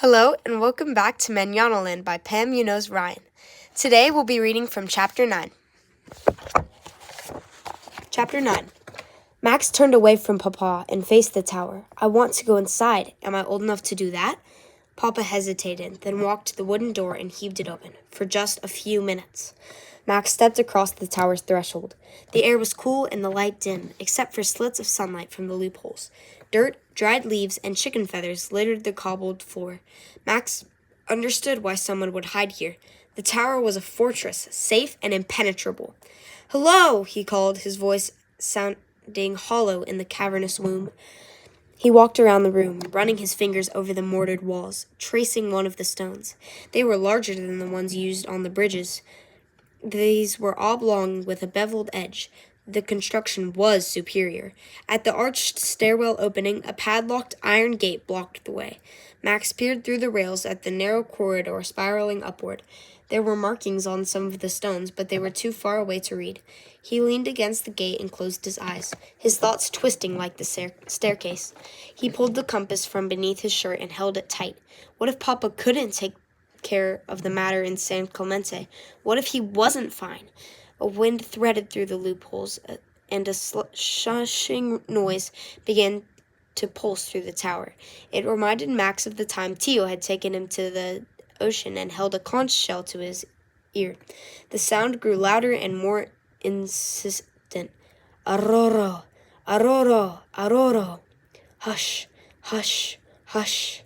Hello and welcome back to Mananaland by Pam Munoz Ryan. Today we'll be reading from Chapter 9. Chapter 9. Max turned away from Papa and faced the tower. I want to go inside. Am I old enough to do that? Papa hesitated, then walked to the wooden door and heaved it open, for just a few minutes. Max stepped across the tower's threshold. The air was cool and the light dim, except for slits of sunlight from the loopholes. Dirt, dried leaves, and chicken feathers littered the cobbled floor. Max understood why someone would hide here. The tower was a fortress, safe and impenetrable. "Hello!" he called, his voice sounding hollow in the cavernous womb. He walked around the room, running his fingers over the mortared walls, tracing one of the stones. They were larger than the ones used on the bridges. These were oblong with a beveled edge. The construction was superior. At the arched stairwell opening, a padlocked iron gate blocked the way. Max peered through the rails at the narrow corridor spiraling upward. There were markings on some of the stones, but they were too far away to read. He leaned against the gate and closed his eyes, his thoughts twisting like the staircase. He pulled the compass from beneath his shirt and held it tight. What if Papa couldn't take care of the matter in San Clemente? What if he wasn't fine? A wind threaded through the loopholes, and a shushing noise began to pulse through the tower. It reminded Max of the time Tio had taken him to the ocean and held a conch shell to his ear. The sound grew louder and more insistent. Aroro, aroro, aroro. Hush, hush, hush.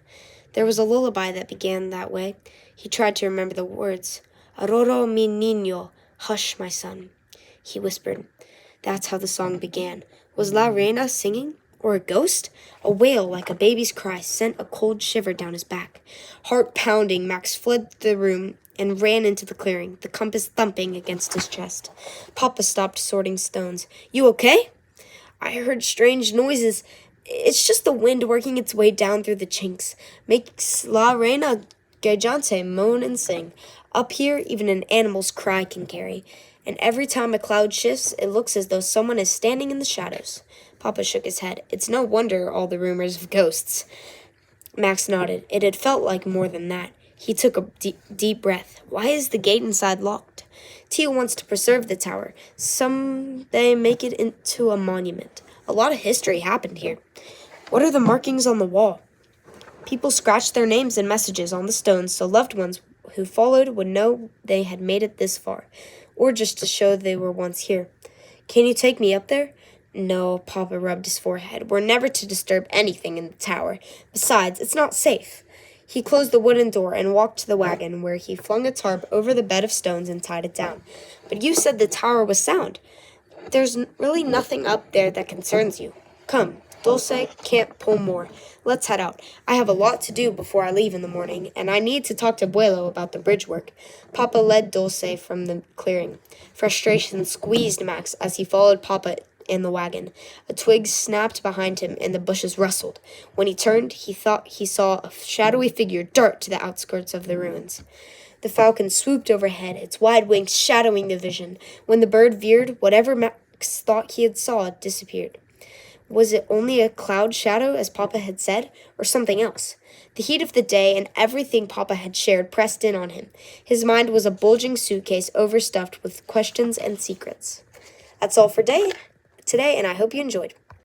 There was a lullaby that began that way. He tried to remember the words. Aroro mi niño. Hush, my son, he whispered. That's how the song began. Was La Reina singing? Or a ghost? A wail like a baby's cry sent a cold shiver down his back. Heart pounding, Max fled the room and ran into the clearing, the compass thumping against his chest. Papa stopped sorting stones. You okay? I heard strange noises. It's just the wind working its way down through the chinks. Makes La Reina Gigante moan and sing. Up here, even an animal's cry can carry. And every time a cloud shifts, it looks as though someone is standing in the shadows. Papa shook his head. It's no wonder all the rumors of ghosts. Max nodded. It had felt like more than that. He took a deep breath. Why is the gate inside locked? Tio wants to preserve the tower. Someday make it into a monument. A lot of history happened here. What are the markings on the wall? People scratched their names and messages on the stones so loved ones who followed would know they had made it this far, or just to show they were once here. Can you take me up there? No, Papa rubbed his forehead. We're never to disturb anything in the tower. Besides, it's not safe. He closed the wooden door and walked to the wagon, where he flung a tarp over the bed of stones and tied it down. But you said the tower was sound. There's really nothing up there that concerns you. Come, Dulce can't pull more. Let's head out. I have a lot to do before I leave in the morning, and I need to talk to Abuelo about the bridge work. Papa led Dulce from the clearing. Frustration squeezed Max as he followed Papa in the wagon. A twig snapped behind him, and the bushes rustled. When he turned, he thought he saw a shadowy figure dart to the outskirts of the ruins. The falcon swooped overhead, its wide wings shadowing the vision. When the bird veered, whatever Max thought he had saw disappeared. Was it only a cloud shadow, as Papa had said, or something else? The heat of the day and everything Papa had shared pressed in on him. His mind was a bulging suitcase overstuffed with questions and secrets. That's all for today, and I hope you enjoyed.